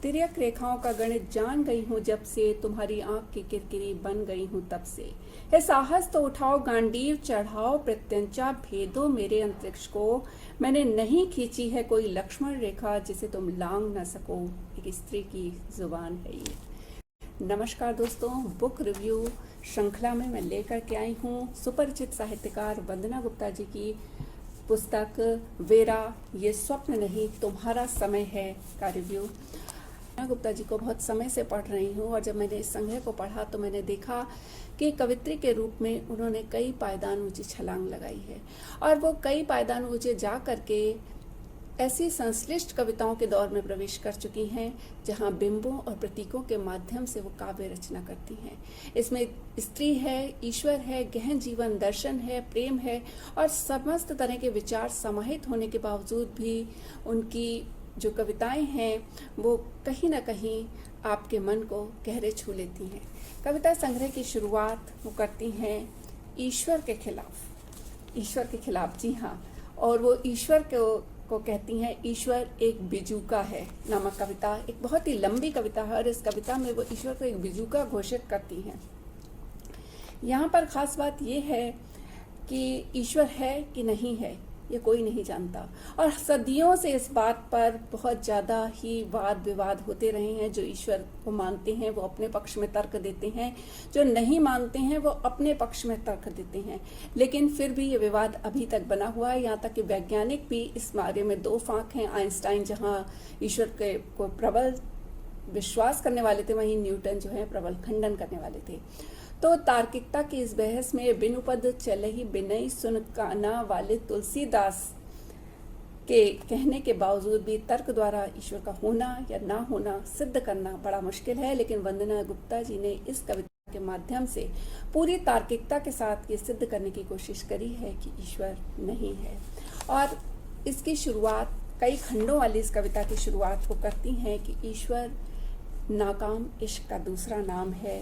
तिर्यक रेखाओं का गणित जान गई हूँ जब से, तुम्हारी आंख की किरकिरी बन गई हूँ तब से। है साहस तो उठाओ गांडीव चढ़ाओ, प्रत्यंचा भेदो मेरे अंतरिक्ष को। मैंने नहीं खींची है कोई लक्ष्मण रेखा जिसे तुम लांग न सको। एक स्त्री की जुबान है ये। नमस्कार दोस्तों, बुक रिव्यू श्रृंखला में मैं लेकर के आई हूँ सुपरिचित साहित्यकार वंदना गुप्ता जी की पुस्तक वेरा ये स्वप्न नहीं तुम्हारा समय है का रिव्यू। वंदना गुप्ता जी को बहुत समय से पढ़ रही हूँ और जब मैंने इस संग्रह को पढ़ा तो मैंने देखा कि कवित्री के रूप में उन्होंने कई पायदान ऊंची छलांग लगाई है और वो कई पायदान ऊंचे जा करके ऐसी संश्लिष्ट कविताओं के दौर में प्रवेश कर चुकी हैं जहां बिंबों और प्रतीकों के माध्यम से वो काव्य रचना करती हैं। इसमें स्त्री है, ईश्वर है, गहन जीवन दर्शन है, प्रेम है और समस्त तरह के विचार समाहित होने के बावजूद भी उनकी जो कविताएं हैं वो कहीं ना कहीं आपके मन को गहरे छू लेती हैं। कविता संग्रह की शुरुआत वो करती हैं ईश्वर के खिलाफ। ईश्वर के खिलाफ, जी हाँ, और वो ईश्वर को कहती हैं ईश्वर एक बिजूका है नामक कविता। एक बहुत ही लंबी कविता है और इस कविता में वो ईश्वर को एक बिजूका घोषित करती हैं। यहाँ पर खास बात ये है कि ईश्वर है कि नहीं है ये कोई नहीं जानता और सदियों से इस बात पर बहुत ज़्यादा ही वाद विवाद होते रहे हैं। जो ईश्वर को मानते हैं वो अपने पक्ष में तर्क देते हैं, जो नहीं मानते हैं वो अपने पक्ष में तर्क देते हैं, लेकिन फिर भी ये विवाद अभी तक बना हुआ है। यहाँ तक कि वैज्ञानिक भी इस बारे में दो फांक हैं। आइंस्टाइन जहाँ ईश्वर के को प्रबल विश्वास करने वाले थे, वहीं न्यूटन जो है प्रबल खंडन करने वाले थे। तो तार्किकता की इस बहस में बिनु पद चलहि बिनई सुन काना वाले तुलसीदास के कहने के बावजूद भी तर्क द्वारा ईश्वर का होना या ना होना सिद्ध करना बड़ा मुश्किल है, लेकिन वंदना गुप्ता जी ने इस कविता के माध्यम से पूरी तार्किकता के साथ ये सिद्ध करने की कोशिश करी है कि ईश्वर नहीं है। और इसकी शुरुआत कई खंडों वाली इस कविता की शुरुआत वो करती हैं कि ईश्वर नाकाम इश्क का दूसरा नाम है,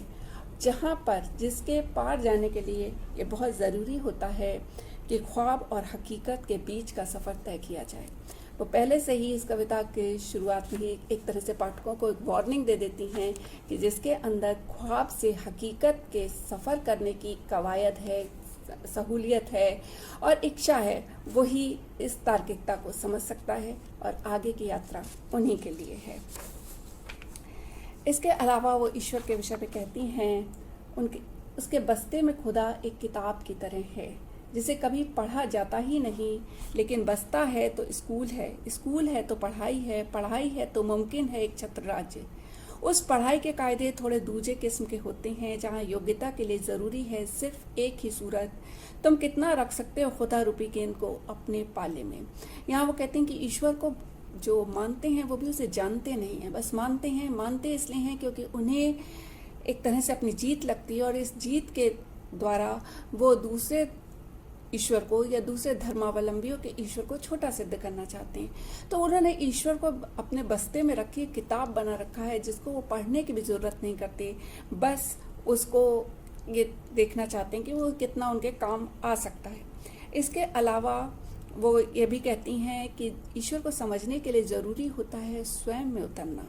जहाँ पर जिसके पार जाने के लिए ये बहुत ज़रूरी होता है कि ख्वाब और हकीकत के बीच का सफ़र तय किया जाए। वो पहले से ही इस कविता के शुरुआत में ही एक तरह से पाठकों को एक वार्निंग दे देती हैं कि जिसके अंदर ख्वाब से हकीकत के सफ़र करने की कवायद है, सहूलियत है और इच्छा है, वही इस तार्किकता को समझ सकता है और आगे की यात्रा उन्हीं के लिए है। इसके अलावा वो ईश्वर के विषय में कहती हैं उसके बस्ते में खुदा एक किताब की तरह है जिसे कभी पढ़ा जाता ही नहीं, लेकिन बस्ता है तो स्कूल है, स्कूल है तो पढ़ाई है, पढ़ाई है तो मुमकिन है एक छत्र राज्य। उस पढ़ाई के कायदे थोड़े दूजे किस्म के होते हैं जहाँ योग्यता के लिए ज़रूरी है सिर्फ एक ही सूरत, तुम कितना रख सकते हो खुदा रूपी गेंद को अपने पाले में। यहाँ वो कहते हैं कि ईश्वर को जो मानते हैं वो भी उसे जानते नहीं हैं, बस मानते हैं। मानते इसलिए हैं क्योंकि उन्हें एक तरह से अपनी जीत लगती है और इस जीत के द्वारा वो दूसरे ईश्वर को या दूसरे धर्मावलंबियों के ईश्वर को छोटा सिद्ध करना चाहते हैं। तो उन्होंने ईश्वर को अपने बस्ते में रखी किताब बना रखा है जिसको वो पढ़ने की भी ज़रूरत नहीं करते, बस उसको ये देखना चाहते हैं कि वो कितना उनके काम आ सकता है। इसके अलावा वो ये भी कहती हैं कि ईश्वर को समझने के लिए ज़रूरी होता है स्वयं में उतरना,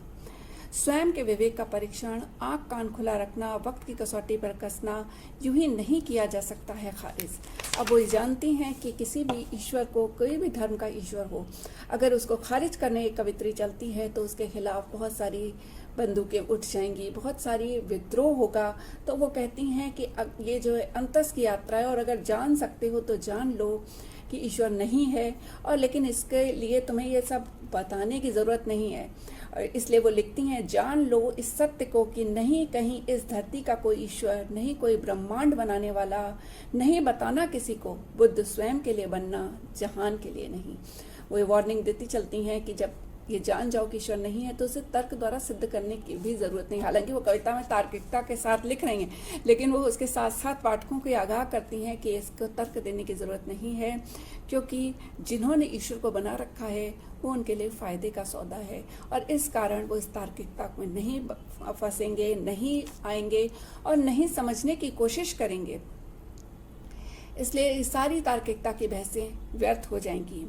स्वयं के विवेक का परीक्षण, आँख कान खुला रखना, वक्त की कसौटी पर कसना यूं ही नहीं किया जा सकता है खारिज। अब वो जानती हैं कि किसी भी ईश्वर को, कोई भी धर्म का ईश्वर हो, अगर उसको खारिज करने की कवित्री चलती है तो उसके खिलाफ बहुत सारी बंदूकें उठ जाएंगी, बहुत सारी विद्रोह होगा। तो वो कहती हैं कि ये जो है अंतस की यात्रा है और अगर जान सकते हो तो जान लो कि ईश्वर नहीं है, और लेकिन इसके लिए तुम्हें ये सब बताने की ज़रूरत नहीं है। और इसलिए वो लिखती हैं, जान लो इस सत्य को कि नहीं कहीं इस धरती का कोई ईश्वर, नहीं कोई ब्रह्मांड बनाने वाला, नहीं बताना किसी को, बुद्ध स्वयं के लिए बनना, जहान के लिए नहीं। वो वार्निंग देती चलती हैं कि जब ये जान जाओ कि ईश्वर नहीं है तो उसे तर्क द्वारा सिद्ध करने की भी ज़रूरत नहीं। हालांकि वो कविता में तार्किकता के साथ लिख रही हैं, लेकिन वो उसके साथ साथ पाठकों को आगाह करती हैं कि इसको तर्क देने की ज़रूरत नहीं है, क्योंकि जिन्होंने ईश्वर को बना रखा है वो उनके लिए फ़ायदे का सौदा है और इस कारण वो इस तार्किकता में नहीं फंसेंगे, नहीं आएंगे और नहीं समझने की कोशिश करेंगे। इसलिए सारी तार्किकता की बहसें व्यर्थ हो जाएंगी।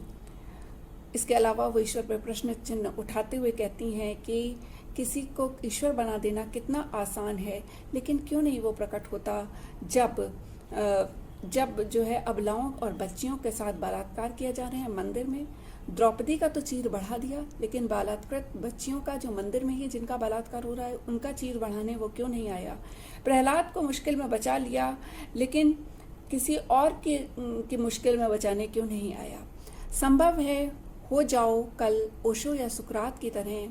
इसके अलावा वो ईश्वर पर प्रश्न चिन्ह उठाते हुए कहती हैं कि किसी को ईश्वर बना देना कितना आसान है, लेकिन क्यों नहीं वो प्रकट होता जब जो है अबलाओं और बच्चियों के साथ बलात्कार किया जा रहे हैं मंदिर में। द्रौपदी का तो चीर बढ़ा दिया, लेकिन बलात्कृत बच्चियों का जो मंदिर में ही जिनका बलात्कार हो रहा है उनका चीर बढ़ाने वो क्यों नहीं आया। प्रहलाद को मुश्किल में बचा लिया, लेकिन किसी और की मुश्किल में बचाने क्यों नहीं आया। संभव है हो जाओ कल ओशो या सुकरात की तरह,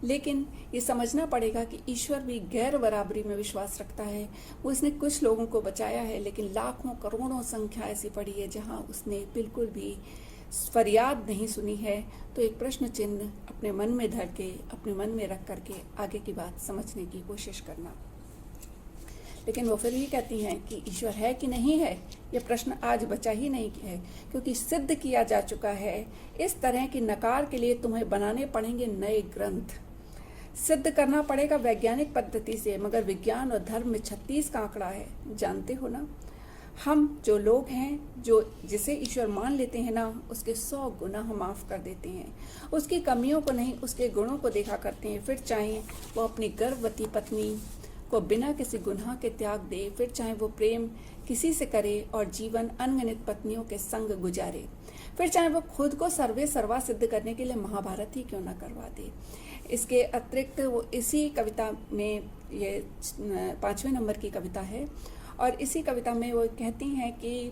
लेकिन ये समझना पड़ेगा कि ईश्वर भी गैर बराबरी में विश्वास रखता है। वो उसने कुछ लोगों को बचाया है, लेकिन लाखों करोड़ों संख्या ऐसी पड़ी है जहां उसने बिल्कुल भी फरियाद नहीं सुनी है। तो एक प्रश्न चिन्ह अपने मन में धर के, अपने मन में रख करके आगे की बात समझने की कोशिश करना। लेकिन वो फिर भी कहती हैं कि ईश्वर है कि नहीं है, ये प्रश्न आज बचा ही नहीं है, क्योंकि सिद्ध किया जा चुका है। इस तरह की नकार के लिए तुम्हें बनाने पड़ेंगे नए ग्रंथ, सिद्ध करना पड़ेगा वैज्ञानिक पद्धति से। मगर विज्ञान और धर्म में 36 का आंकड़ा है, जानते हो ना। हम जो लोग हैं जो जिसे ईश्वर मान लेते हैं ना, उसके 100 गुनाह माफ कर देते हैं। उसकी कमियों को नहीं, उसके गुणों को देखा करते हैं। फिर चाहे वो अपनी गर्भवती पत्नी को बिना किसी गुनाह के त्याग दे, फिर चाहे वो प्रेम किसी से करे और जीवन अनगिनत पत्नियों के संग गुजारे, फिर चाहे वो खुद को सर्वे सर्वा सिद्ध करने के लिए महाभारत ही क्यों न करवा दे। इसके अतिरिक्त वो इसी कविता में, ये 5वें नंबर की कविता है, और इसी कविता में वो कहती हैं कि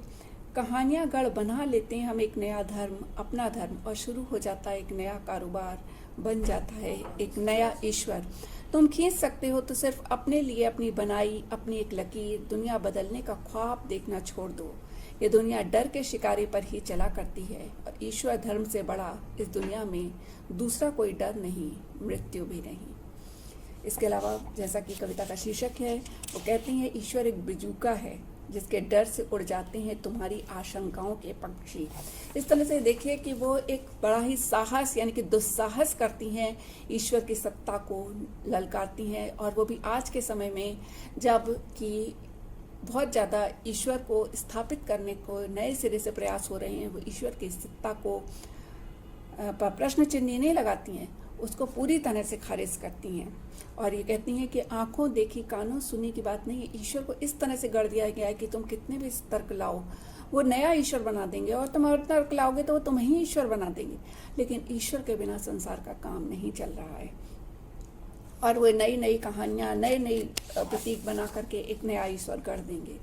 कहानियाँ गढ़ बना लेते हैं हम एक नया धर्म, अपना धर्म, और शुरू हो जाता है एक नया कारोबार, बन जाता है एक नया ईश्वर। तुम खींच सकते हो तो सिर्फ अपने लिए अपनी बनाई अपनी एक लकीर। दुनिया बदलने का ख्वाब देखना छोड़ दो। ये दुनिया डर के शिकारी पर ही चला करती है, और ईश्वर धर्म से बड़ा इस दुनिया में दूसरा कोई डर नहीं, मृत्यु भी नहीं। इसके अलावा जैसा कि कविता का शीर्षक है, वो कहती हैं ईश्वर एक बिजूका है जिसके डर से उड़ जाते हैं तुम्हारी आशंकाओं के पक्षी। इस तरह से देखिए कि वो एक बड़ा ही साहस यानी कि दुस्साहस करती हैं, ईश्वर की सत्ता को ललकारती हैं। और वो भी आज के समय में, जब कि बहुत ज़्यादा ईश्वर को स्थापित करने को नए सिरे से प्रयास हो रहे हैं, वो ईश्वर की सत्ता को प्रश्न चिन्ह नहीं लगाती हैं, उसको पूरी तरह से खारिज करती हैं। और ये कहती हैं कि आंखों देखी कानों सुनी की बात नहीं है। ईश्वर को इस तरह से गढ़ दिया गया है कि तुम कितने भी तर्क लाओ, वो नया ईश्वर बना देंगे, और तुम और तर्क लाओगे तो वो तुम्हें ही ईश्वर बना देंगे। लेकिन ईश्वर के बिना संसार का काम नहीं चल रहा है, और वो नई नई कहानियाँ, नए नए प्रतीक बना करके एक नया ईश्वर गढ़ देंगे।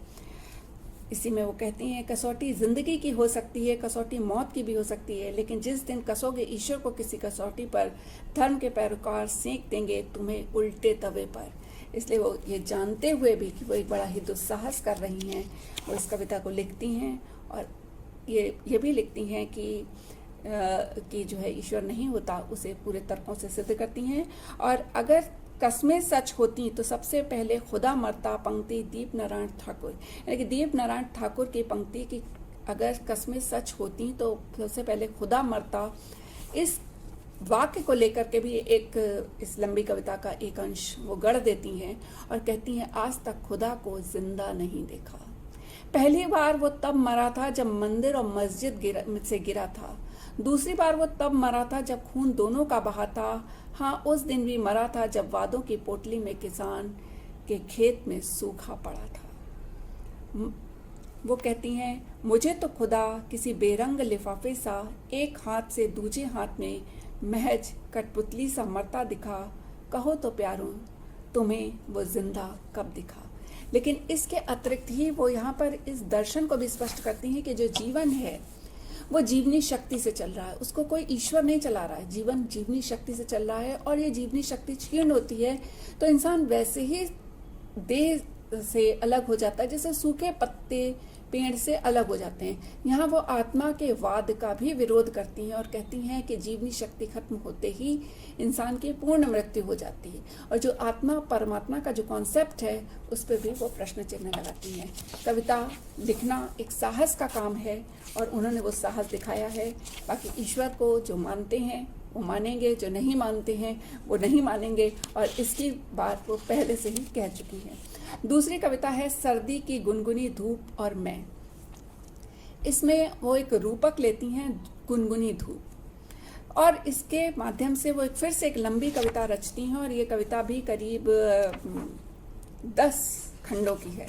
इसी में वो कहती हैं कसौटी जिंदगी की हो सकती है, कसौटी मौत की भी हो सकती है, लेकिन जिस दिन कसोगे ईश्वर को किसी कसौटी पर, धर्म के पैरोकार सेंक देंगे तुम्हें उल्टे तवे पर। इसलिए वो ये जानते हुए भी कि वो एक बड़ा ही दुस्साहस कर रही हैं, वो इस कविता को लिखती हैं। और ये भी लिखती हैं कि जो है ईश्वर नहीं होता, उसे पूरे तर्कों से सिद्ध करती हैं। और अगर कस्में सच होती तो सबसे पहले खुदा मरता, पंक्ति दीप नारायण ठाकुर, यानी कि दीप नारायण ठाकुर की पंक्ति की अगर कस्में सच होती तो सबसे पहले खुदा मरता। इस वाक्य को लेकर के भी इस लंबी कविता का एक अंश वो गढ़ देती हैं और कहती हैं आज तक खुदा को जिंदा नहीं देखा। पहली बार वो तब मरा था जब मंदिर और मस्जिद से गिरा था, दूसरी बार वो तब मरा था जब खून दोनों का बहा था। हाँ, उस दिन भी मरा था जब वादों की पोटली में किसान के खेत में सूखा पड़ा था। वो कहती हैं मुझे तो खुदा किसी बेरंग लिफाफे सा एक हाथ से दूसरे हाथ में महज कठपुतली सा मरता दिखा। कहो तो प्यारों तुम्हें वो जिंदा कब दिखा। लेकिन इसके अतिरिक्त ही वो यहाँ पर इस दर्शन को भी स्पष्ट करती हैं कि जो जीवन है वो जीवनी शक्ति से चल रहा है, उसको कोई ईश्वर नहीं चला रहा है। जीवन जीवनी शक्ति से चल रहा है, और ये जीवनी शक्ति क्षीण होती है तो इंसान वैसे ही देह से अलग हो जाता है जैसे सूखे पत्ते पेड़ से अलग हो जाते हैं। यहाँ वो आत्मा के वाद का भी विरोध करती हैं और कहती हैं कि जीवनी शक्ति खत्म होते ही इंसान की पूर्ण मृत्यु हो जाती है। और जो आत्मा परमात्मा का जो कॉन्सेप्ट है उस पर भी वो प्रश्न चिन्ह लगाती हैं। कविता लिखना एक साहस का काम है और उन्होंने वो साहस दिखाया है। बाकी ईश्वर को जो मानते हैं वो मानेंगे, जो नहीं मानते हैं वो नहीं मानेंगे, और इसकी बात वो पहले से ही कह चुकी हैं। दूसरी कविता है सर्दी की गुनगुनी धूप और मैं। इसमें वो एक रूपक लेती हैं गुनगुनी धूप। और इसके माध्यम से वो फिर से एक लंबी कविता रचती हैं, और ये कविता भी करीब 10 खंडों की है,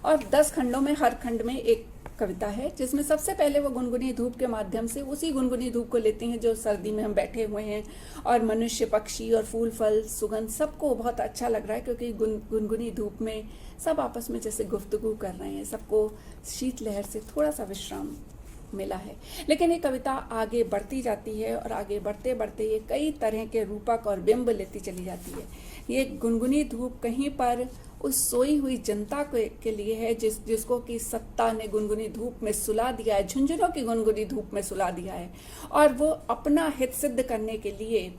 और 10 खंडों में हर खंड में एक कविता है, जिसमें सबसे पहले वो गुनगुनी धूप के माध्यम से उसी गुनगुनी धूप को लेते हैं जो सर्दी में हम बैठे हुए हैं, और मनुष्य, पक्षी और फूल फल सुगंध सबको बहुत अच्छा लग रहा है, क्योंकि गुनगुनी धूप में सब आपस में जैसे गुफ्तगू कर रहे हैं, सबको शीतलहर से थोड़ा सा विश्राम मिला है। लेकिन ये कविता आगे बढ़ती जाती है, और आगे बढ़ते बढ़ते ये कई तरह के रूपक और बिंब लेती चली जाती है। ये गुनगुनी धूप कहीं पर उस सोई हुई जनता के लिए है जिसको कि सत्ता ने गुनगुनी धूप में सुला दिया है, झुंझुनों की गुनगुनी धूप में सुला दिया है, और वो अपना हित सिद्ध करने के लिए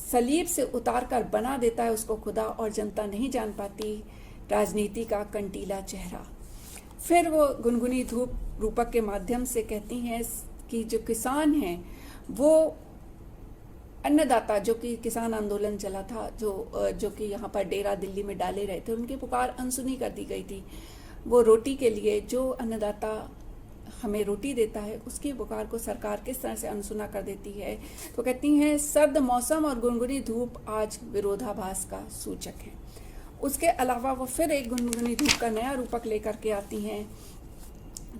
सलीब से उतार कर बना देता है उसको खुदा, और जनता नहीं जान पाती राजनीति का कंटीला चेहरा। फिर वो गुनगुनी धूप रूपक के माध्यम से कहती हैं कि जो किसान हैं, वो अन्नदाता, जो कि किसान आंदोलन चला था, जो कि यहाँ पर डेरा दिल्ली में डाले रहे थे, उनकी पुकार अनसुनी कर दी गई थी। वो रोटी के लिए, जो अन्नदाता हमें रोटी देता है, उसकी पुकार को सरकार किस तरह से अनसुना कर देती है। तो कहती हैं सर्द मौसम और गुनगुनी धूप आज विरोधाभास का सूचक है। उसके अलावा वो फिर एक गुनगुनी धूप का नया रूपक लेकर के आती हैं,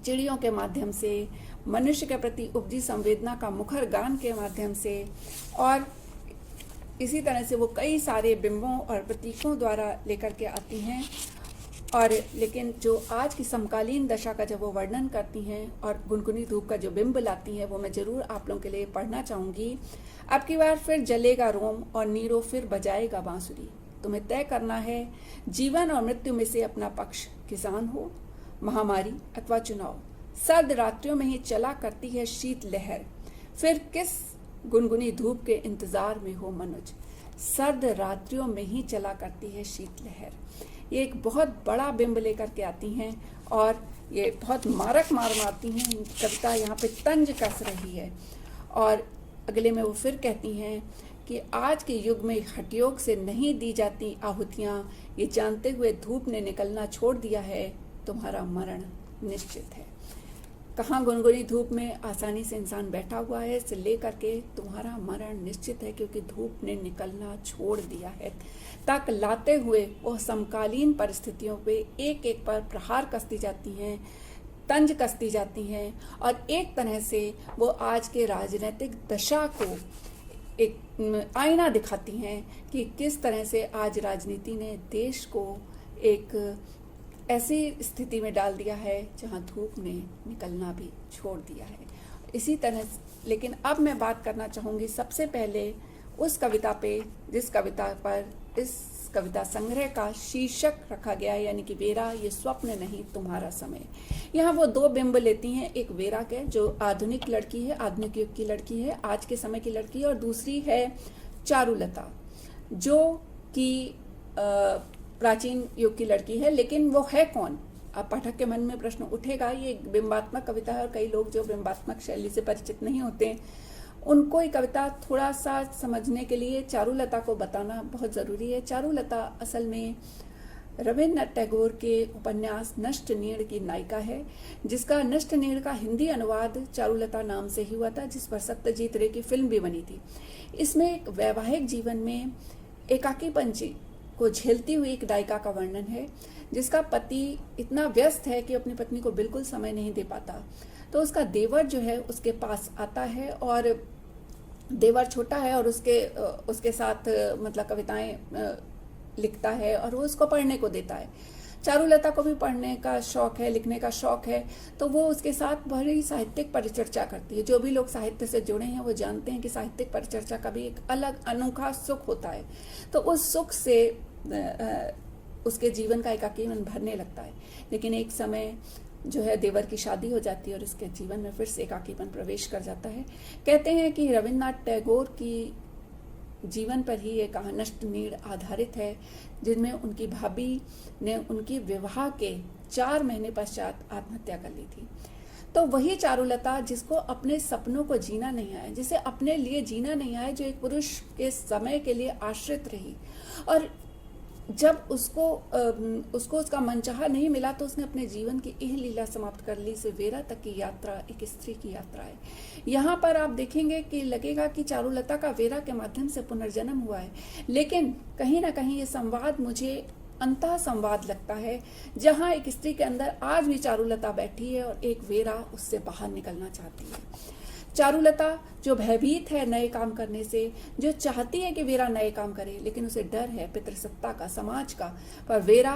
चिड़ियों के माध्यम से, मनुष्य के प्रति उपजी संवेदना का मुखर गान के माध्यम से, और इसी तरह से वो कई सारे बिंबों और प्रतीकों द्वारा लेकर के आती हैं। और लेकिन जो आज की समकालीन दशा का जब वो वर्णन करती हैं और गुनगुनी धूप का जो बिंब लाती हैं, वो मैं ज़रूर आप लोगों के लिए पढ़ना चाहूँगी। अब की बार फिर जलेगा रोम और नीरो फिर बजाएगा बांसुरी। तुम्हें तय करना है जीवन और मृत्यु में से अपना पक्ष, किसान हो, महामारी अथवा चुनाव। सर्द रात्रियों में ही चला करती है शीत लहर, फिर किस गुनगुनी धूप के इंतजार में हो मनुज। सर्द रात्रियों में ही चला करती है शीत लहर। ये एक बहुत बड़ा बिंब लेकर के आती हैं, और ये बहुत मारक मार मारती हैं। कविता यहाँ पे तंज कस रही है। और अगले में वो फिर कहती हैं कि आज के युग में हठयोग से नहीं दी जाती आहुतियाँ, ये जानते हुए धूप ने निकलना छोड़ दिया है, तुम्हारा मरण निश्चित है। कहाँ गुनगुनी धूप में आसानी से इंसान बैठा हुआ है, से लेकर के तुम्हारा मरण निश्चित है, क्योंकि धूप ने निकलना छोड़ दिया है, तक लाते हुए वो समकालीन परिस्थितियों पे एक एक पर प्रहार कसती जाती हैं, तंज कसती जाती हैं, और एक तरह से वो आज के राजनीतिक दशा को एक आईना दिखाती हैं कि किस तरह से आज राजनीति ने देश को एक ऐसी स्थिति में डाल दिया है जहां धूप ने निकलना भी छोड़ दिया है। इसी तरह, लेकिन अब मैं बात करना चाहूँगी सबसे पहले उस कविता पे जिस कविता पर इस कविता संग्रह का शीर्षक रखा गया है, यानी कि वेरा ये स्वप्न नहीं तुम्हारा समय। यहाँ वो दो बिंब लेती हैं, एक वेरा के जो आधुनिक लड़की है, आधुनिक युग की लड़की है, आज के समय की लड़की है, और दूसरी है चारुलता जो कि प्राचीन युग की लड़की है। लेकिन वो है कौन? अब पाठक के मन में प्रश्न उठेगा। ये बिंबात्मक कविता है, और कई लोग जो बिंबात्मक शैली से परिचित नहीं होते, उनको ये कविता थोड़ा सा समझने के लिए चारुलता को बताना बहुत ज़रूरी है। चारुलता असल में रविन्द्रनाथ टैगोर के उपन्यास नष्ट नीड़ की नायिका है, जिसका नष्ट नीड़ का हिंदी अनुवाद चारुलता नाम से ही हुआ था, जिस पर सत्यजीत रे की फिल्म भी बनी थी। इसमें एक वैवाहिक जीवन में एकाकीपन को झेलती हुई एक नायिका का वर्णन है, जिसका पति इतना व्यस्त है कि अपनी पत्नी को बिल्कुल समय नहीं दे पाता। तो उसका देवर जो है उसके पास आता है, और देवर छोटा है और उसके साथ मतलब कविताएं लिखता है, और वो उसको पढ़ने को देता है। चारुलता को भी पढ़ने का शौक है, लिखने का शौक है, तो वो उसके साथ बड़ी साहित्यिक परिचर्चा करती है। जो भी लोग साहित्य से जुड़े हैं वो जानते हैं कि साहित्यिक परिचर्चा का भी एक अलग अनोखा सुख होता है। तो उस सुख से उसके जीवन का एकाकीपन भरने लगता है। लेकिन एक समय जो है देवर की शादी हो जाती है, और उसके जीवन में फिर से एकाकीपन प्रवेश कर जाता है। कहते हैं कि रविन्द्रनाथ टैगोर की जीवन पर ही ये कहानी नष्ट नीड़ आधारित है, जिनमें उनकी भाभी ने उनकी विवाह के 4 महीने पश्चात आत्महत्या कर ली थी। तो वही चारुलता जिसको अपने सपनों को जीना नहीं आया, जिसे अपने लिए जीना नहीं आया, जो एक पुरुष के समय के लिए आश्रित रही, और जब उसको उसका मनचाहा नहीं मिला तो उसने अपने जीवन की यह लीला समाप्त कर ली। से वेरा तक की यात्रा एक स्त्री की यात्रा है। यहाँ पर आप देखेंगे कि लगेगा कि चारुलता का वेरा के माध्यम से पुनर्जन्म हुआ है, लेकिन कहीं ना कहीं ये संवाद मुझे अंतः संवाद लगता है, जहाँ एक स्त्री के अंदर आज भी चारुलता बैठी है और एक वेरा उससे बाहर निकलना चाहती है। चारुलता जो भयभीत है नए काम करने से, जो चाहती है कि वेरा नए काम करे, लेकिन उसे डर है पितृसत्ता का, समाज का। पर वेरा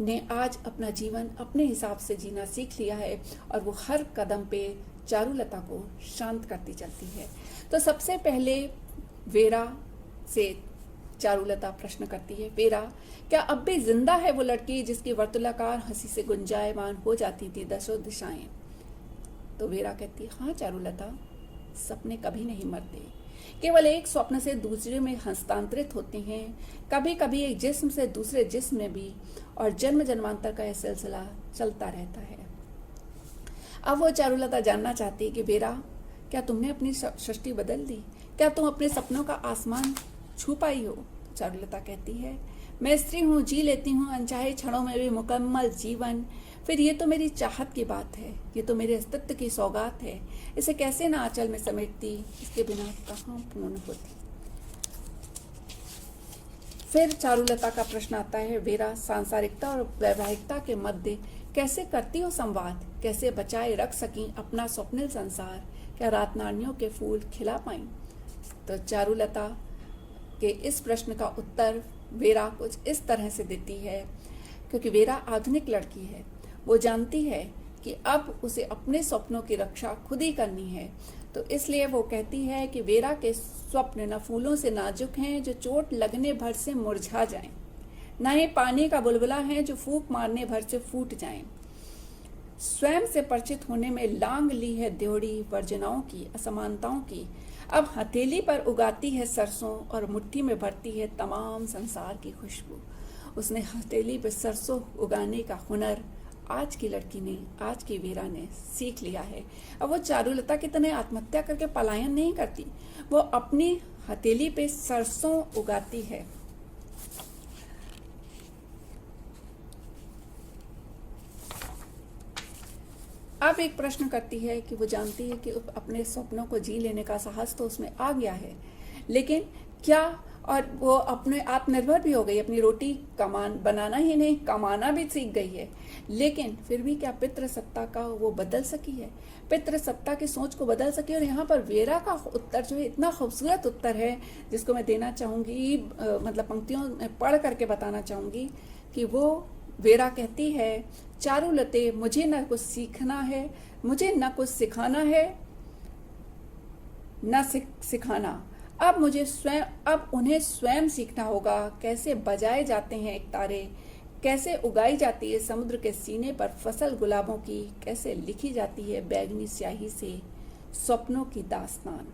ने आज अपना जीवन अपने हिसाब से जीना सीख लिया है और वो हर कदम पे चारुलता को शांत करती चलती है। तो सबसे पहले वेरा से चारुलता प्रश्न करती है, वेरा क्या अब भी जिंदा है वो लड़की जिसकी वर्तुलाकार हंसी से गुंजायमान हो जाती थी दसों दिशाएं? तो वेरा कहती है, हाँ चारुलता, सपने कभी नहीं मरते, केवल एक स्वप्न से दूसरे में हस्तांतरित होते हैं, कभी कभी एक जिस्म से दूसरे जिस्म में भी, और जन्म जन्मांतर का यह सिलसिला चलता रहता है। अब वो चारुलता जानना चाहती है कि वेरा, क्या तुमने अपनी सृष्टि बदल दी? क्या तुम अपने सपनों का आसमान छू पाई हो? तो चारुलता कहती है, मैं स्त्री हूँ, जी लेती हूँ अनचाहे क्षणों में भी मुकम्मल जीवन। फिर ये तो मेरी चाहत की बात है, ये तो मेरे अस्तित्व की सौगात है, इसे कैसे ना आंचल में समेटती, इसके बिना कहाँ पूर्ण होती। फिर चारुलता का प्रश्न आता है, वेरा सांसारिकता और वैवाहिकता के मध्य कैसे करती हो संवाद? कैसे बचाए रख सकी अपना स्वप्निल संसार? क्या रात नारियों के फूल खिला पाई? तो चारुलता के इस प्रश्न का उत्तर वेरा कुछ इस तरह से देती है, क्योंकि वेरा आधुनिक लड़की है, वो जानती है कि अब उसे अपने स्वप्नों की रक्षा खुद ही करनी है। तो इसलिए वो कहती है कि वेरा के स्वप्न न फूलों से नाजुक हैं जो चोट लगने भर से मुरझा जाएं, न ही पानी का बुलबुला है जो फूंक मारने भर से फूट जाएं। स्वयं से परिचित होने में लांग ली है द्योड़ी वर्जनाओं की, असमानताओं की। अब हथेली पर उगाती है सरसों और मुट्ठी में भरती है तमाम संसार की खुशबू। उसने हथेली पर सरसों उगाने का हुनर आज की लड़की ने, आज की वेरा ने सीख लिया है। अब वो चारुलता की तरह आत्महत्या करके पलायन नहीं करती, वो अपनी हथेली पे सरसों उगाती है। अब एक प्रश्न करती है कि वो जानती है कि अपने सपनों को जी लेने का साहस तो उसमें आ गया है, लेकिन क्या, और वो अपने आत्मनिर्भर भी हो गई, अपनी रोटी बनाना ही नहीं कमाना भी सीख गई है, लेकिन फिर भी क्या पितृसत्ता का वो बदल सकी है? पितृसत्ता की सोच को बदल सकी? और यहाँ पर वेरा का उत्तर जो है इतना खूबसूरत उत्तर है, जिसको मैं देना चाहूँगी, मतलब पंक्तियों में पढ़ करके बताना चाहूँगी कि वो वेरा कहती है, चारुलते मुझे न कुछ सीखना है, मुझे न कुछ सिखाना है, न सिखाना, अब उन्हें स्वयं सीखना होगा। कैसे बजाए जाते हैं एक तारे, कैसे उगाई जाती है समुद्र के सीने पर फसल गुलाबों की, कैसे लिखी जाती है बैगनी स्याही से स्वप्नों की दास्तान।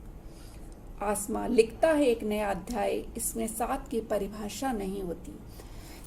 आसमां लिखता है एक नया अध्याय, इसमें साथ की परिभाषा नहीं होती।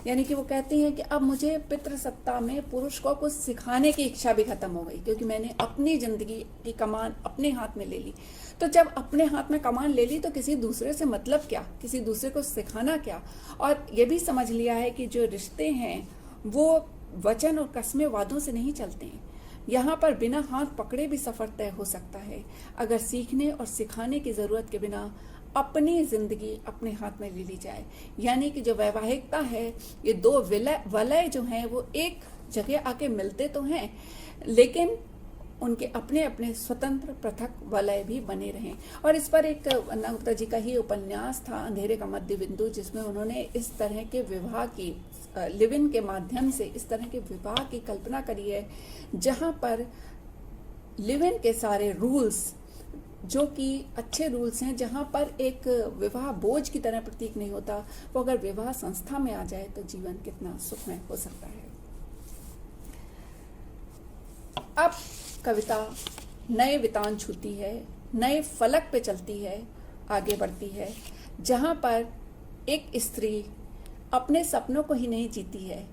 यानी कि वो कहती हैं कि अब मुझे पितृसत्ता में पुरुष को कुछ सिखाने की इच्छा भी खत्म हो गई, क्योंकि मैंने अपनी जिंदगी की कमान अपने हाथ में ले ली। तो जब अपने हाथ में कमान ले ली तो किसी दूसरे से मतलब क्या, किसी दूसरे को सिखाना क्या? और ये भी समझ लिया है कि जो रिश्ते हैं वो वचन और कस्में वादों से नहीं चलते हैं। यहाँ पर बिना हाथ पकड़े भी सफर तय हो सकता है, अगर सीखने और सिखाने की जरूरत के बिना अपनी जिंदगी अपने हाथ में ले ली जाए। यानी कि जो वैवाहिकता है, ये दो वलय जो हैं वो एक जगह आके मिलते तो हैं, लेकिन उनके अपने अपने स्वतंत्र पृथक वलय भी बने रहें। और इस पर एक अन्ना गुप्ता जी का ही उपन्यास था, अंधेरे का मध्य बिंदु, जिसमें उन्होंने इस तरह के विवाह की, लिव इन के माध्यम से इस तरह के विवाह की कल्पना करी है, जहाँ पर लिव इन के सारे रूल्स जो कि अच्छे रूल्स हैं, जहाँ पर एक विवाह बोझ की तरह प्रतीक नहीं होता, वो अगर विवाह संस्था में आ जाए तो जीवन कितना सुखमय हो सकता है। अब कविता नए वितान छूती है, नए फलक पे चलती है, आगे बढ़ती है, जहाँ पर एक स्त्री अपने सपनों को ही नहीं जीती है,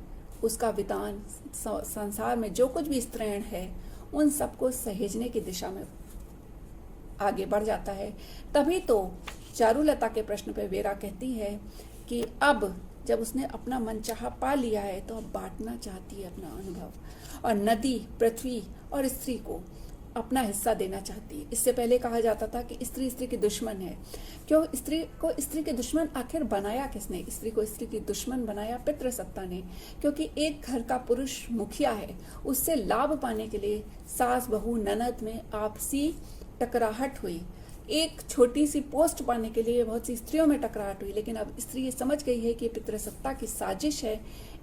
उसका वितान संसार में जो कुछ भी स्त्रीण है उन सबको सहेजने की दिशा में आगे बढ़ जाता है। तभी तो चारुलता के प्रश्न पर वेरा कहती है कि अब जब उसने अपना मनचाहा पा लिया है तो अब बांटना चाहती है अपना अनुभव, और नदी, पृथ्वी और स्त्री को अपना हिस्सा देना चाहती है। इससे पहले कहा जाता था कि स्त्री स्त्री की दुश्मन है। क्यों स्त्री को स्त्री की दुश्मन आखिर बनाया किसने? स्त्री को स्त्री की दुश्मन बनाया पितृसत्ता ने, क्योंकि एक घर का पुरुष मुखिया है, उससे लाभ पाने के लिए सास बहू ननद में आपसी टकराहट हुई। एक छोटी सी पोस्ट पाने के लिए बहुत सी स्त्रियों में टकराहट हुई, लेकिन अब स्त्री ये समझ गई है कि पितृसत्ता की साजिश है,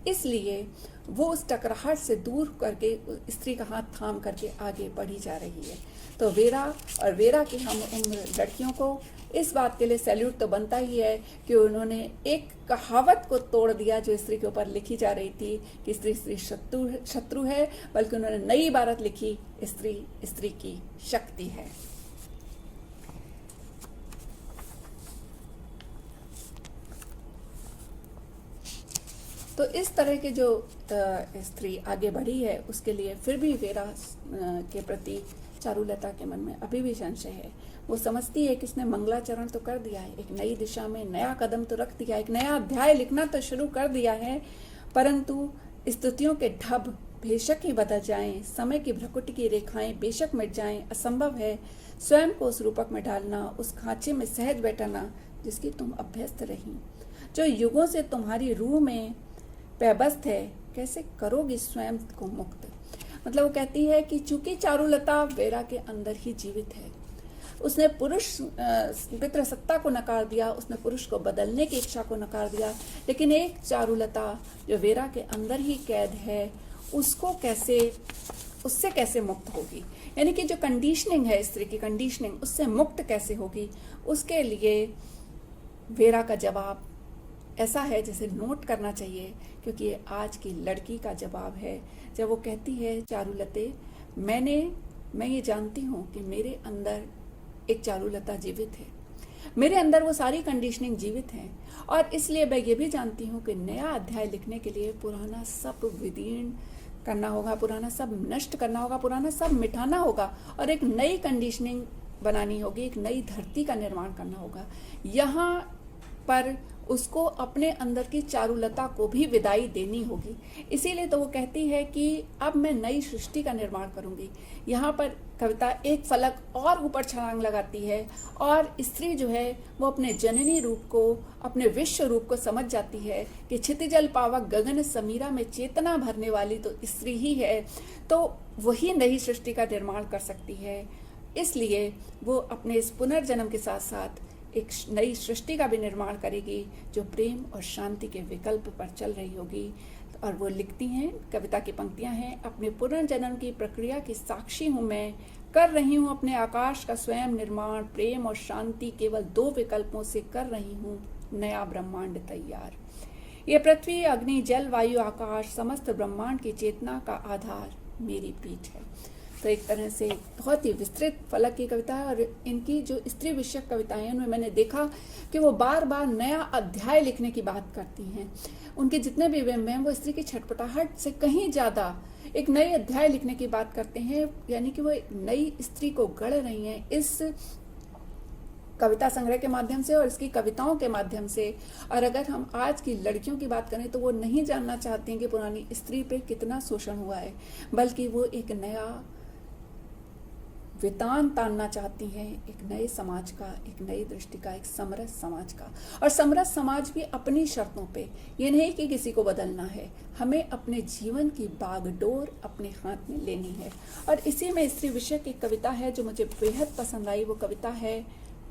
इसलिए वो उस टकराहट से दूर करके स्त्री का हाथ थाम करके आगे बढ़ी जा रही है। तो वेरा और वेरा की हम उम्र लड़कियों को इस बात के लिए सैल्यूट तो बनता ही है कि उन्होंने एक कहावत को तोड़ दिया जो स्त्री के ऊपर लिखी जा रही थी कि स्त्री स्त्री शत्रु है, बल्कि उन्होंने नई इबारत लिखी, स्त्री स्त्री की शक्ति है। तो इस तरह के जो स्त्री आगे बढ़ी है उसके लिए फिर भी वेरा के प्रति चारुलता के मन में अभी भी संशय है। वो समझती है कि इसने मंगलाचरण तो कर दिया है, एक नई दिशा में नया कदम तो रख दिया, एक नया अध्याय लिखना तो शुरू कर दिया है, परंतु स्तुतियों के ढब बेशक ही बदल जाएं, समय की भ्रकुटी की रेखाएं बेशक मिट जाएं, असंभव है स्वयं को उस रूपक में डालना, उस खांचे में सहज बैठाना जिसकी तुम अभ्यस्त रही, जो युगों से तुम्हारी रूह में पैबस्त है, कैसे करोगी स्वयं को मुक्त। मतलब वो कहती है कि चूंकि चारुलता वेरा के अंदर ही जीवित है, उसने पुरुष पितृसत्ता को नकार दिया, उसने पुरुष को बदलने की इच्छा को नकार दिया, लेकिन एक चारुलता जो वेरा के अंदर ही कैद है, उससे कैसे मुक्त होगी, यानी कि जो कंडीशनिंग है स्त्री की कंडीशनिंग, उससे मुक्त कैसे होगी। उसके लिए वेरा का जवाब ऐसा है जैसे नोट करना चाहिए, क्योंकि ये आज की लड़की का जवाब है। जब वो कहती है चारुलते, मैं ये जानती हूँ कि मेरे अंदर एक चारुलता जीवित है, मेरे अंदर वो सारी कंडीशनिंग जीवित है, और इसलिए मैं ये भी जानती हूँ कि नया अध्याय लिखने के लिए पुराना सब विदीर्ण करना होगा, पुराना सब नष्ट करना होगा, पुराना सब मिटाना होगा, और एक नई कंडीशनिंग बनानी होगी, एक नई धरती का निर्माण करना होगा। यहाँ पर उसको अपने अंदर की चारुलता को भी विदाई देनी होगी। इसीलिए तो वो कहती है कि अब मैं नई सृष्टि का निर्माण करूंगी। यहाँ पर कविता एक फलक और ऊपर छलांग लगाती है, और स्त्री जो है वो अपने जननी रूप को, अपने विश्व रूप को समझ जाती है कि क्षितिजल पावक गगन समीरा में चेतना भरने वाली तो स्त्री ही है, तो वही नई सृष्टि का निर्माण कर सकती है। इसलिए वो अपने इस पुनर्जन्म के साथ साथ एक नई सृष्टि का भी निर्माण करेगी जो प्रेम और शांति के विकल्प पर चल रही होगी। और वो लिखती हैं, कविता की पंक्तियां हैं, अपने पुनर्जन्म की प्रक्रिया की साक्षी हूँ मैं, कर रही हूँ अपने आकाश का स्वयं निर्माण, प्रेम और शांति केवल 2 विकल्पों से कर रही हूँ नया ब्रह्मांड तैयार। ये पृथ्वी, अग्नि, जल, वायु, आकाश, समस्त ब्रह्मांड की चेतना का आधार मेरी पीठ है। तो एक तरह से बहुत ही विस्तृत फलक की कविता है, और इनकी जो स्त्री विषयक कविताएं हैं उनमें मैंने देखा कि वो बार बार नया अध्याय लिखने की बात करती हैं। उनके जितने भी विम्ब हैं वो स्त्री की छटपटाहट से कहीं ज़्यादा एक नए अध्याय लिखने की बात करते हैं, यानी कि वो एक नई स्त्री को गढ़ रही हैं इस कविता संग्रह के माध्यम से और इसकी कविताओं के माध्यम से। और अगर हम आज की लड़कियों की बात करें तो वो नहीं जानना चाहती हैं कि पुरानी स्त्री पे कितना शोषण हुआ है, बल्कि वो एक नया वितान तानना चाहती हैं, एक नए समाज का, एक नई दृष्टि का, एक समरस समाज का। और समरस समाज भी अपनी शर्तों पे, ये नहीं कि किसी को बदलना है, हमें अपने जीवन की बागडोर अपने हाथ में लेनी है। और इसी में स्त्री विषय की कविता है जो मुझे बेहद पसंद आई। वो कविता है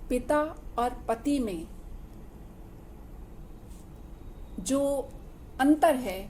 पिता और पति में जो अंतर है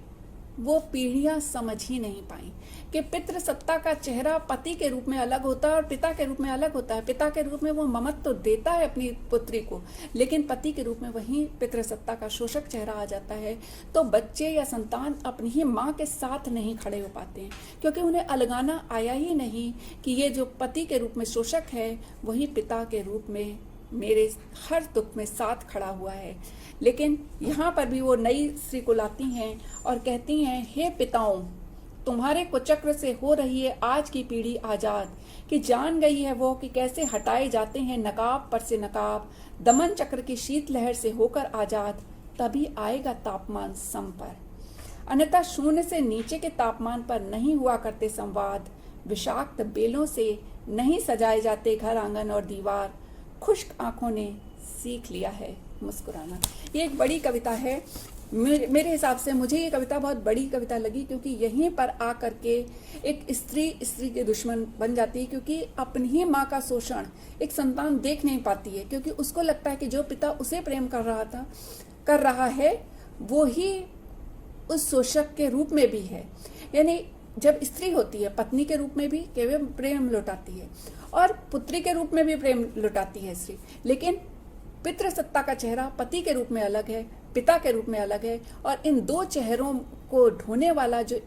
वो पीढ़ियां समझ ही नहीं पाई कि पितृसत्ता का चेहरा पति के रूप में अलग होता है और पिता के रूप में अलग होता है। पिता के रूप में वो ममत्व तो देता है अपनी पुत्री को, लेकिन पति के रूप में वही पितृसत्ता का शोषक चेहरा आ जाता है। तो बच्चे या संतान अपनी ही माँ के साथ नहीं खड़े हो पाते हैं, क्योंकि उन्हें अलगाना आया ही नहीं कि ये जो पति के रूप में शोषक है वही पिता के रूप में मेरे हर दुख में साथ खड़ा हुआ है। लेकिन यहाँ पर भी वो नई स्त्री को लाती हैं और कहती हैं, हे पिताओं, तुम्हारे कुचक्र से हो रही है आज की पीढ़ी आजाद, कि जान गई है वो कि कैसे हटाए जाते हैं नकाब पर से नकाब, दमन चक्र की शीत लहर से होकर आजाद। तभी आएगा तापमान सम पर। अन्यथा शून्य से नीचे के तापमान पर नहीं हुआ करते संवाद, विषाक्त बेलों से नहीं सजाए जाते घर आंगन और दीवार, खुश्क आंखों ने सीख लिया है मुस्कुराना। ये एक बड़ी कविता है। मेरे हिसाब से मुझे ये कविता बहुत बड़ी कविता लगी, क्योंकि यहीं पर आकर के एक स्त्री के दुश्मन बन जाती है, क्योंकि अपनी ही माँ का शोषण एक संतान देख नहीं पाती है, क्योंकि उसको लगता है कि जो पिता उसे प्रेम कर रहा है वो ही उस शोषक के रूप में भी है। यानी जब स्त्री होती है पत्नी के रूप में भी केवल प्रेम लुटाती है और पुत्री के रूप में भी प्रेम लुटाती है स्त्री, लेकिन पितृसत्ता का चेहरा पति के रूप में अलग है, पिता के रूप में अलग है, और इन दो चेहरों को ढोने वाला जो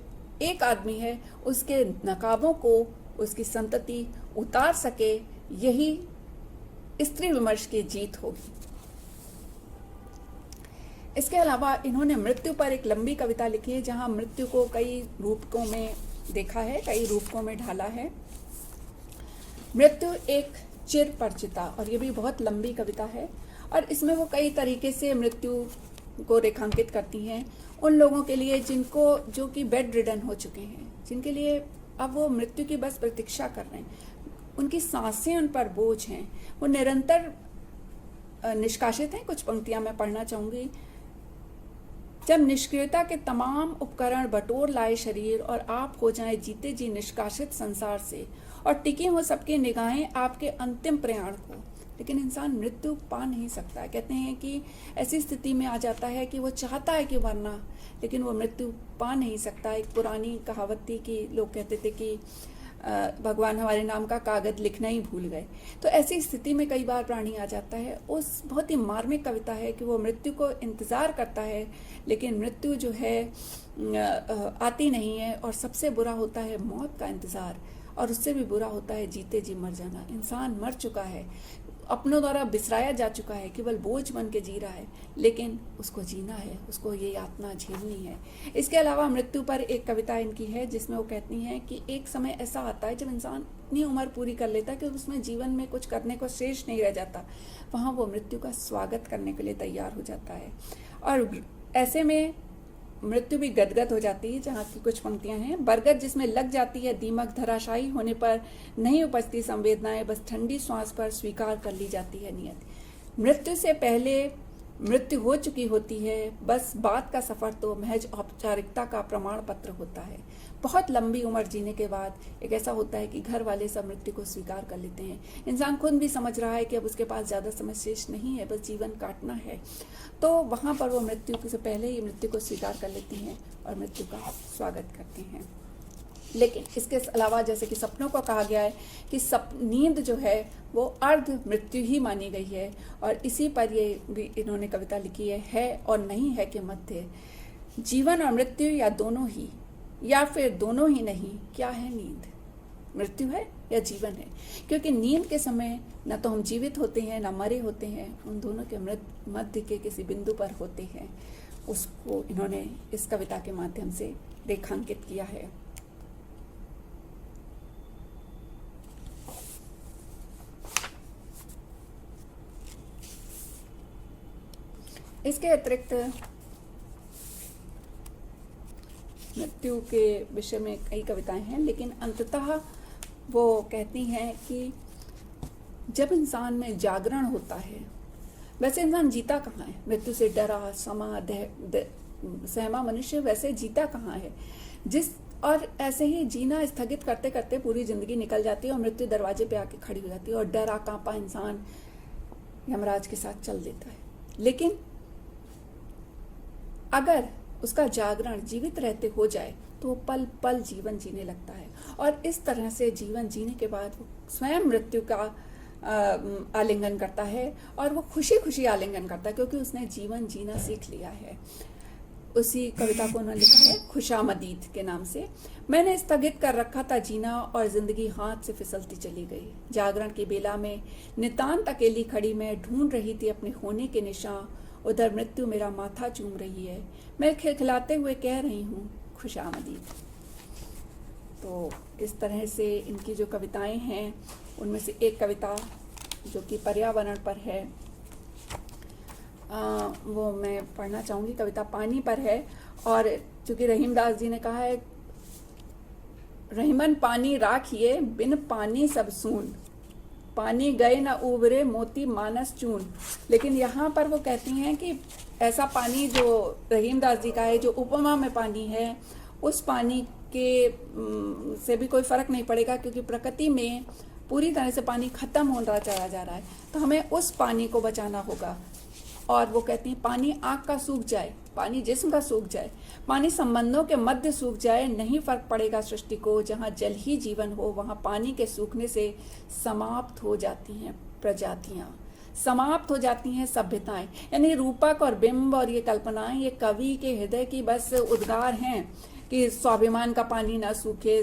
एक आदमी है उसके नकाबों को उसकी संतति उतार सके, यही स्त्री विमर्श की जीत होगी। इसके अलावा इन्होंने मृत्यु पर एक लंबी कविता लिखी है, जहां मृत्यु को कई रूपकों में देखा है, कई रूपकों में ढाला है। मृत्यु एक चिर परिचिता, और ये भी बहुत लंबी कविता है, और इसमें वो कई तरीके से मृत्यु को रेखांकित करती हैं उन लोगों के लिए जो कि बेड रिडन हो चुके हैं, जिनके लिए अब वो मृत्यु की बस प्रतीक्षा कर रहे हैं, उनकी सांसें उन पर बोझ हैं, वो निरंतर निष्कासित हैं। कुछ पंक्तियां मैं पढ़ना चाहूंगी। जब निष्क्रियता के तमाम उपकरण बटोर लाए शरीर और आप हो जाएं जीते जी निष्कासित संसार से, और टिकी हो सबकी निगाहें आपके अंतिम प्रयाण को, लेकिन इंसान मृत्यु पा नहीं सकता है। कहते हैं कि ऐसी स्थिति में आ जाता है कि वो चाहता है कि मरना, लेकिन वो मृत्यु पा नहीं सकता। एक पुरानी कहावत थी कि लोग कहते थे कि भगवान हमारे नाम का कागज लिखना ही भूल गए। तो ऐसी स्थिति में कई बार प्राणी आ जाता है। उस बहुत ही मार्मिक कविता है कि वो मृत्यु को इंतज़ार करता है, लेकिन मृत्यु जो है आती नहीं है, और सबसे बुरा होता है मौत का इंतज़ार, और उससे भी बुरा होता है जीते जी मर जाना। इंसान मर चुका है, अपनों द्वारा बिसराया जा चुका है, केवल बोझ बन के जी रहा है, लेकिन उसको जीना है, उसको ये यातना झेलनी है। इसके अलावा मृत्यु पर एक कविता इनकी है जिसमें वो कहती हैं कि एक समय ऐसा आता है जब इंसान इतनी उम्र पूरी कर लेता है कि उसमें जीवन में कुछ करने को शेष नहीं रह जाता, वहाँ वो मृत्यु का स्वागत करने के लिए तैयार हो जाता है। और ऐसे में मृत्यु भी गदगद हो जाती है। जहाँ की कुछ पंक्तियां हैं। बरगद जिसमें लग जाती है दीमक, धराशायी होने पर नहीं उपजती संवेदनाएं, बस ठंडी श्वास पर स्वीकार कर ली जाती है नियत। मृत्यु से पहले मृत्यु हो चुकी होती है, बस बात का सफर तो महज औपचारिकता का प्रमाण पत्र होता है। बहुत लंबी उम्र जीने के बाद एक ऐसा होता है कि घर वाले सब मृत्यु को स्वीकार कर लेते हैं। इंसान खुद भी समझ रहा है कि अब उसके पास ज़्यादा समय शेष नहीं है, बस जीवन काटना है, तो वहाँ पर वो मृत्यु से पहले ही मृत्यु को स्वीकार कर लेती हैं और मृत्यु का स्वागत करते हैं। लेकिन इसके अलावा जैसे कि सपनों को कहा गया है कि नींद जो है वो अर्ध मृत्यु ही मानी गई है, और इसी पर ये भी इन्होंने कविता लिखी है और नहीं है कि मध्य जीवन और मृत्यु, या दोनों ही, या फिर दोनों ही नहीं, क्या है नींद? मृत्यु है या जीवन है? क्योंकि नींद के समय न तो हम जीवित होते हैं न मरे होते हैं, उन दोनों के मध्य के किसी बिंदु पर होते हैं। उसको इन्होंने इस कविता के माध्यम से रेखांकित किया है। इसके अतिरिक्त मृत्यु के विषय में कई कविताएं हैं, लेकिन अंततः वो कहती हैं कि जब इंसान में जागरण होता है, वैसे इंसान जीता कहाँ है? मृत्यु से डरा सहमा मनुष्य वैसे जीता कहाँ है? और ऐसे ही जीना स्थगित करते करते पूरी जिंदगी निकल जाती है और मृत्यु दरवाजे पे आके खड़ी हो जाती है, और डरा कांपा इंसान यमराज के साथ चल देता है। लेकिन अगर उसका जागरण जीवित रहते हो जाए तो वो पल पल जीवन जीने लगता है, और इस तरह से जीवन जीने के बाद वो स्वयं मृत्यु का आलिंगन करता है, और वो खुशी खुशी आलिंगन करता है, क्योंकि उसने जीवन जीना सीख लिया है। उसी कविता को उन्होंने लिखा है खुशामदीद के नाम से। मैंने स्थगित कर रखा था जीना, और जिंदगी हाथ से फिसलती चली गई। जागरण की बेला में नितांत अकेली खड़ी मैं ढूंढ रही थी अपने होने के निशान, उधर मृत्यु मेरा माथा चूम रही है, मैं खिलखिलाते हुए कह रही हूँ खुशामदीद। तो इस तरह से इनकी जो कविताएं हैं, उनमें से एक कविता जो कि पर्यावरण पर है, वो मैं पढ़ना चाहूँगी। कविता पानी पर है, और चूंकि रहीमदास जी ने कहा है, रहीमन पानी राखिए बिन पानी सब सून, पानी गए न उबरे मोती मानस चून। लेकिन यहाँ पर वो कहती हैं कि ऐसा पानी जो रहीमदास जी का है, जो उपमा में पानी है, उस पानी के से भी कोई फर्क नहीं पड़ेगा, क्योंकि प्रकृति में पूरी तरह से पानी खत्म होता चला जा रहा है। तो हमें उस पानी को बचाना होगा। और वो कहती हैं पानी आँख का सूख जाए, पानी जिस्म का सूख जाए, पानी संबंधों के मध्य सूख जाए, नहीं फर्क पड़ेगा सृष्टि को। जहाँ जल ही जीवन हो, वहाँ पानी के सूखने से समाप्त हो जाती हैं प्रजातियाँ, समाप्त हो जाती हैं सभ्यताएं। यानी रूपक और बिंब और ये कल्पनाएं ये कवि के हृदय की बस उद्गार हैं कि स्वाभिमान का पानी ना सूखे,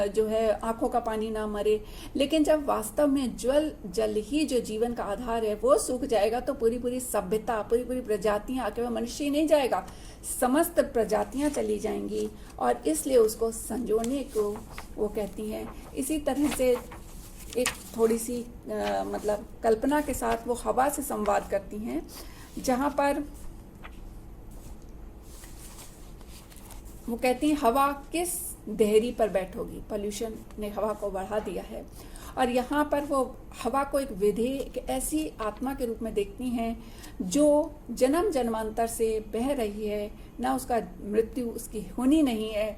जो है आंखों का पानी ना मरे। लेकिन जब वास्तव में जल ही जो जीवन का आधार है वो सूख जाएगा, तो पूरी पूरी सभ्यता, पूरी पूरी प्रजातियां, केवल मनुष्य ही नहीं जाएगा, समस्त प्रजातियां चली जाएंगी। और इसलिए उसको संजोने को वो कहती हैं। इसी तरह से एक थोड़ी सी मतलब कल्पना के साथ वो हवा से संवाद करती हैं, जहाँ पर वो कहती हैं हवा किस देहरी पर बैठोगी। पोल्यूशन ने हवा को बढ़ा दिया है। और यहाँ पर वो हवा को एक विधि, एक ऐसी आत्मा के रूप में देखती हैं जो जन्म जन्मांतर से बह रही है, ना उसका मृत्यु उसकी होनी नहीं है।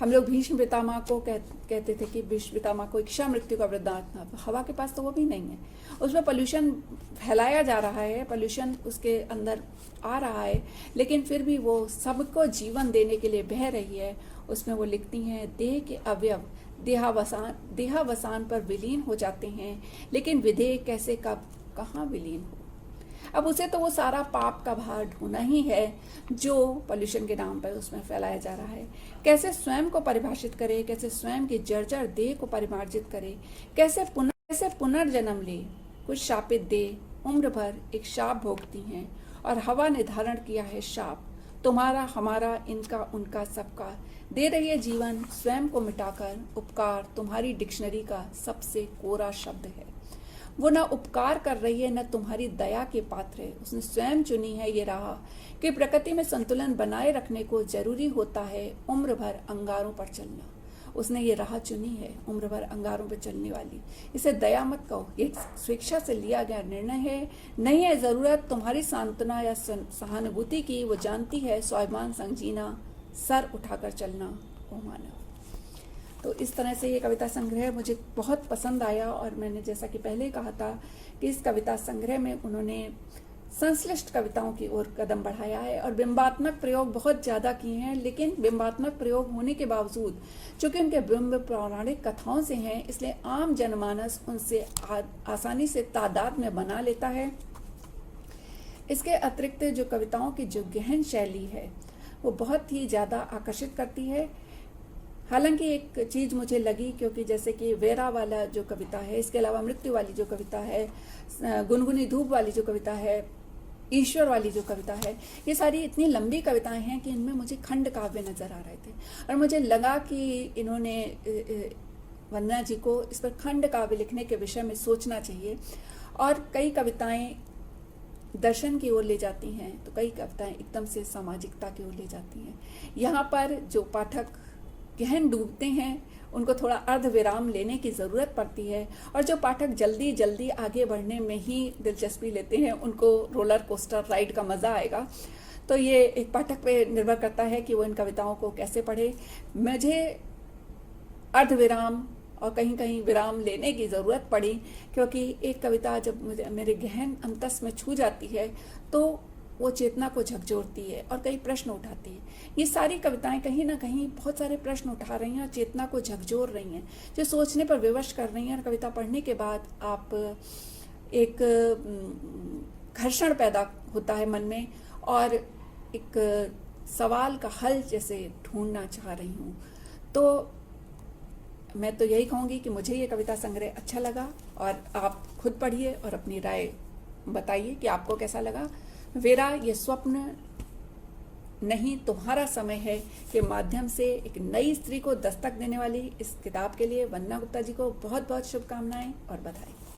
हम लोग भीष्म पितामह को कहते थे कि भीष्म पितामह को इच्छा मृत्यु का वरदान था। हवा के पास तो वो भी नहीं है। उसमें पोल्यूशन फैलाया जा रहा है, पोल्यूशन उसके अंदर आ रहा है, लेकिन फिर भी वो सबको जीवन देने के लिए बह रही है। उसमें वो लिखती हैं देह के अवयव देहावसान पर विलीन हो जाते हैं, लेकिन विधेय कैसे कब कहाँ विलीन हो। अब उसे तो वो सारा पाप का भार ढोना ही है जो पोल्यूशन के नाम पर उसमें फैलाया जा रहा है। कैसे स्वयं को परिभाषित करे, कैसे स्वयं की जर्जर देह को परिमार्जित करे, कैसे पुनर्जन्म ले। कुछ शापित देह उम्र भर एक शाप भोगती हैं, और हवा ने धारण किया है शाप, तुम्हारा हमारा इनका उनका सबका। दे रही है जीवन स्वयं को मिटाकर, उपकार तुम्हारी डिक्शनरी का सबसे कोरा शब्द है। वो न उपकार कर रही है, न तुम्हारी दया के पात्र है। उसने स्वयं चुनी है ये राह कि प्रकृति में संतुलन बनाए रखने को जरूरी होता है उम्र भर अंगारों पर चलना। उसने ये राह चुनी है उम्र भर अंगारों पर चलने वाली। इसे दया मत कहो, ये स्वेच्छा से लिया गया निर्णय है। नहीं है जरूरत तुम्हारी सांत्वना या सहानुभूति की। वो जानती है स्वाभिमान संग जीना, सर उठाकर चलना ओ मानव। तो इस तरह से ये कविता संग्रह मुझे बहुत पसंद आया। और मैंने जैसा कि पहले कहा था कि इस कविता संग्रह में उन्होंने संश्लिष्ट कविताओं की ओर कदम बढ़ाया है और बिंबात्मक प्रयोग बहुत ज़्यादा किए हैं। लेकिन बिंबात्मक प्रयोग होने के बावजूद चूंकि उनके बिंब पौराणिक कथाओं से हैं, इसलिए आम जनमानस उनसे आसानी से तादाद में बना लेता है। इसके अतिरिक्त जो कविताओं की जो गहन शैली है वो बहुत ही ज़्यादा आकर्षित करती है। हालांकि एक चीज़ मुझे लगी, क्योंकि जैसे कि वेरा वाला जो कविता है, इसके अलावा मृत्यु वाली जो कविता है, गुनगुनी धूप वाली जो कविता है, ईश्वर वाली जो कविता है, ये सारी इतनी लंबी कविताएं हैं कि इनमें मुझे खंड काव्य नजर आ रहे थे। और मुझे लगा कि इन्होंने वंदना जी को इस पर खंड काव्य लिखने के विषय में सोचना चाहिए। और कई कविताएं दर्शन की ओर ले जाती हैं, तो कई कविताएं एकदम से सामाजिकता की ओर ले जाती हैं। यहाँ पर जो पाठक गहन डूबते हैं उनको थोड़ा अर्ध विराम लेने की ज़रूरत पड़ती है, और जो पाठक जल्दी जल्दी आगे बढ़ने में ही दिलचस्पी लेते हैं उनको रोलर कोस्टर राइड का मज़ा आएगा। तो ये एक पाठक पे निर्भर करता है कि वो इन कविताओं को कैसे पढ़े। मुझे अर्ध विराम और कहीं कहीं विराम लेने की ज़रूरत पड़ी, क्योंकि एक कविता जब मुझे मेरे गहन अंतस में छू जाती है तो वो चेतना को झकझोरती है और कई प्रश्न उठाती है। ये सारी कविताएं कहीं ना कहीं बहुत सारे प्रश्न उठा रही हैं और चेतना को झकझोर रही हैं, जो सोचने पर विवश कर रही हैं। और कविता पढ़ने के बाद आप एक घर्षण पैदा होता है मन में, और एक सवाल का हल जैसे ढूंढना चाह रही हूँ। तो मैं तो यही कहूँगी कि मुझे ये कविता संग्रह अच्छा लगा, और आप खुद पढ़िए और अपनी राय बताइए कि आपको कैसा लगा। वेरा ये स्वप्न नहीं तुम्हारा समय है के माध्यम से एक नई स्त्री को दस्तक देने वाली इस किताब के लिए वंदना गुप्ता जी को बहुत बहुत शुभकामनाएं और बधाई।